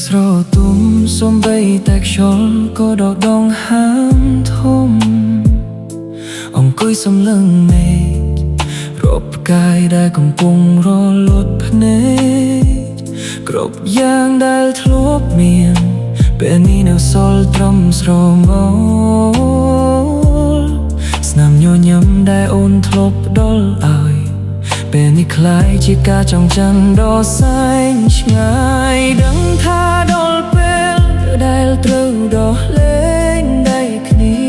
ស្រទុំសំបីតែខ្យល់ក៏ដកដងហាមធំអង្គុយសំឡឹងមេឃរពផ្កាយដែលកំពុងរលត់ភ្នែកគ្រប់យ៉ាងដែលធ្លាប់មានពេលនេះនៅសល់ត្រឹមស្រមោលស្នាមញញឹមដែលអូនធ្លាប់ផ្ដល់ឲ្យពេលនេះคล้ายជាការចងចាំដ៏សែងឆ្ងាយដឹងថាដល់ពេលដែលត្រូវដោះលែងដៃគ្នា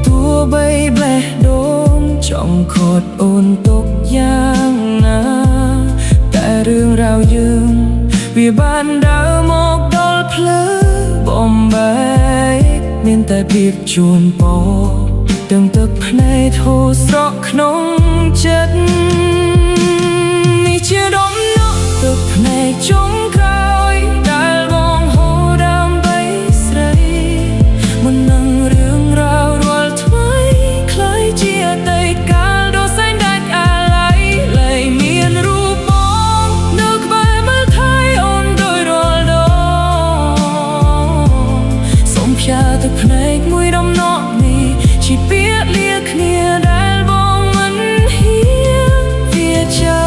ទោះបីបេះដូងចង់ខូចអូនទុកយ៉ាងណាតែរឿងរ៉ាវយើងវាបានដើរមកដល់ផ្លូវបំបែកមានតែភាពជួនពរទាំងទឹកភ្នែកធូរស្រក់ក្នុងចិត្តនេះជាដំណក់ទឹកភ្នែកចុងក្រោយដែលបងហូរដើម្បីស្រីមុននឹងរឿងរ៉ាវរាល់ថ្មីคล้ายជាអតីតកាលដ៏សែងដាច់អាឡ័យលែងមានរូបបងនៅក្បែរមើលថែអូនដោយរាល់ដងសូមផ្ញើទឹកភ្នែកមួយដំណក់នេះជាពាក្យលាគ្នាដែលបងមិនហ៊ានវាចា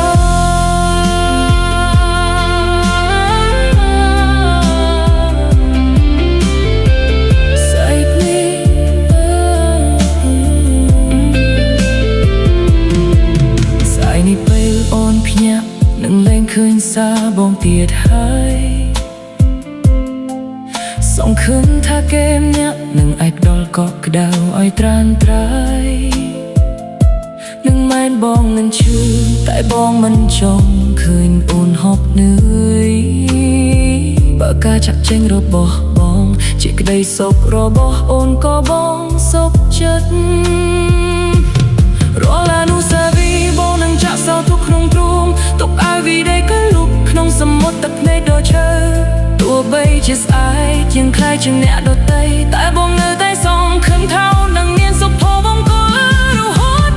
ស្អែកនេះពេលអូនភ្ញាក់នឹងលែងឃើញសារបងទៀតហើយសង្ឃឹមថាគេម្នាក់នឹងអាចផ្ដល់កក់ក្ដៅឲ្យត្រានត្រៃនឹងមែនបងនឹងឈឺតែបងមិនចង់ឃើញអូនហប់នឿយបើការចាក់ចេញរបស់បងជាក្តីសុខរបស់អូនក៏បងសុខចិត្តរាល់អនុស្សាវរីយ៍បងនឹងចាក់សោទុកក្នុងទ្រូងទុកឲ្យវីដេកលុបក្នុងសមុទ្រទឹកភ្នែកដ៏ឈើទោះបីជាស្អែកยังคล้ายជាអ្នកដទៃតែបងនៅតែសង្ឃឹមថាអូននឹងមានសុខភាពវង្គលរហូត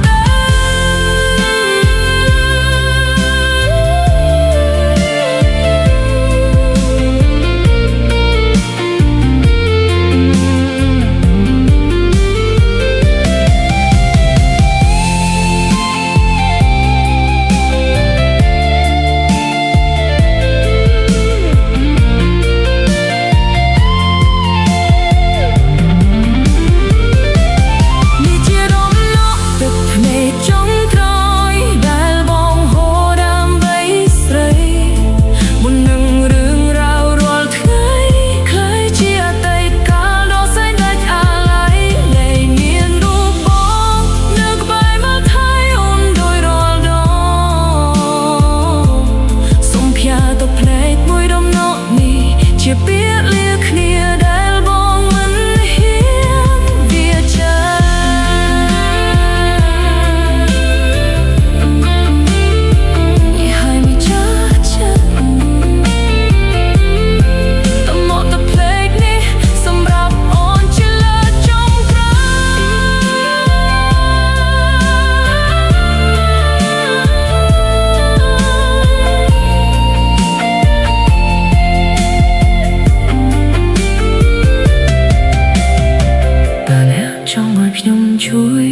ជួយ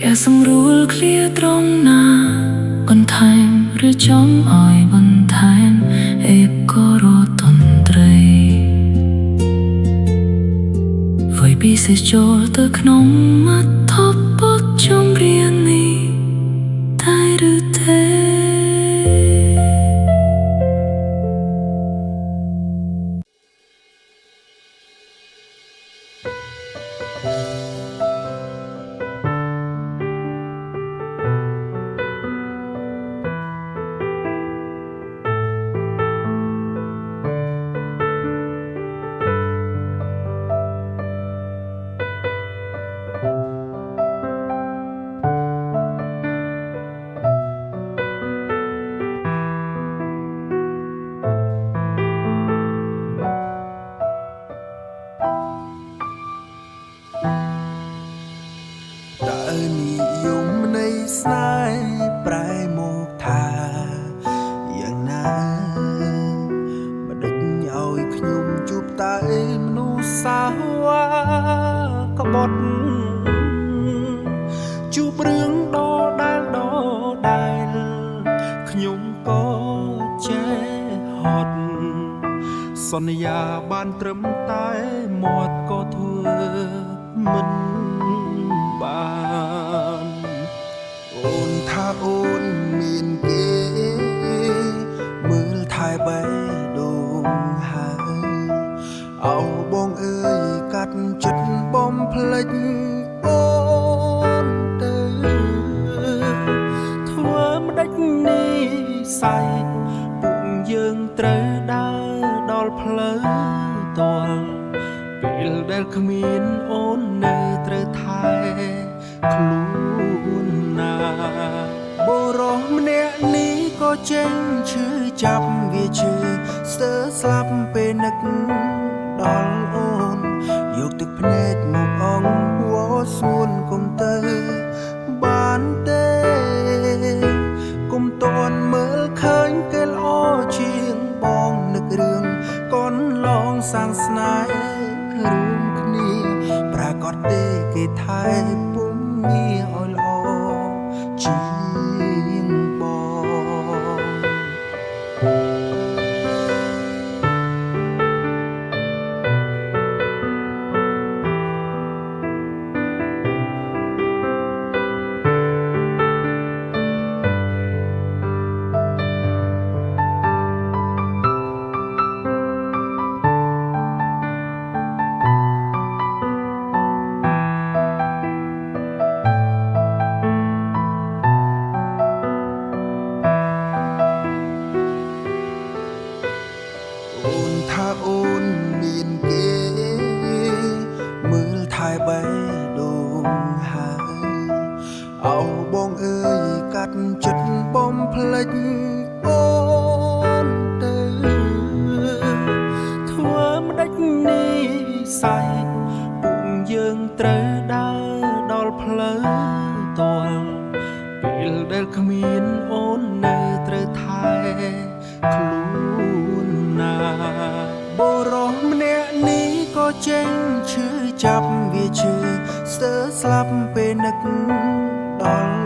កែសម្រួលឃ្លាត្រង់ណាបន្ថែមឬចង់ឲ្យបន្ថែមអេកូរ៉ូតន្ត្រីអ្វីពិសេសចូលទៅក្នុងអត្ថបទចម្រៀងនេះតែឬទេ សន្យាបានត្រឹមតែមាត់ក៏ធ្វើមិនបានអូនថាអូនមានគេមើលថែបេះដូងហើយអោបងអើយកាត់ចិត្តបំភ្លេចអូនទៅធ្វើម្ដេចនេះស័យពួកយើងត្រូវដើរដល់ផ្លូវទាល់ពេលដែលគ្មានអូននៅត្រូវថែខ្លួនណាបុរសម្នាក់នេះក៏ចេញឈឺចាប់វាឈឺស្ទើរស្លាប់ពេលនឹកដល់អូនយកទឹកភ្នែកមកអងវល់ស្ងួនគុំទៅបានទេគុំតន់មើលឃើញគេល្អជាងបងនឹករឿងកូនឡងសាងស្នេហ៍រួមគ្នាប្រកាសទេគេថែពុំមានឲ្យល្អជាងបងអូនថាអូនមានគេមើលថែបេះដូងហើយអោបងអើយកាត់ចិត្តបំភ្លេចអូនទៅធ្វើម្ដេចនេះស័យពួកយើងត្រូវដើរដល់ផ្លូវទាល់ពេលដែលគ្មានអូននៅត្រូវថែខ្លួនណាបុរសម្នាក់នេះក៏ចេញឈឺចាប់វាឈឺស្ទើរស្លាប់ពេលនឹកដល់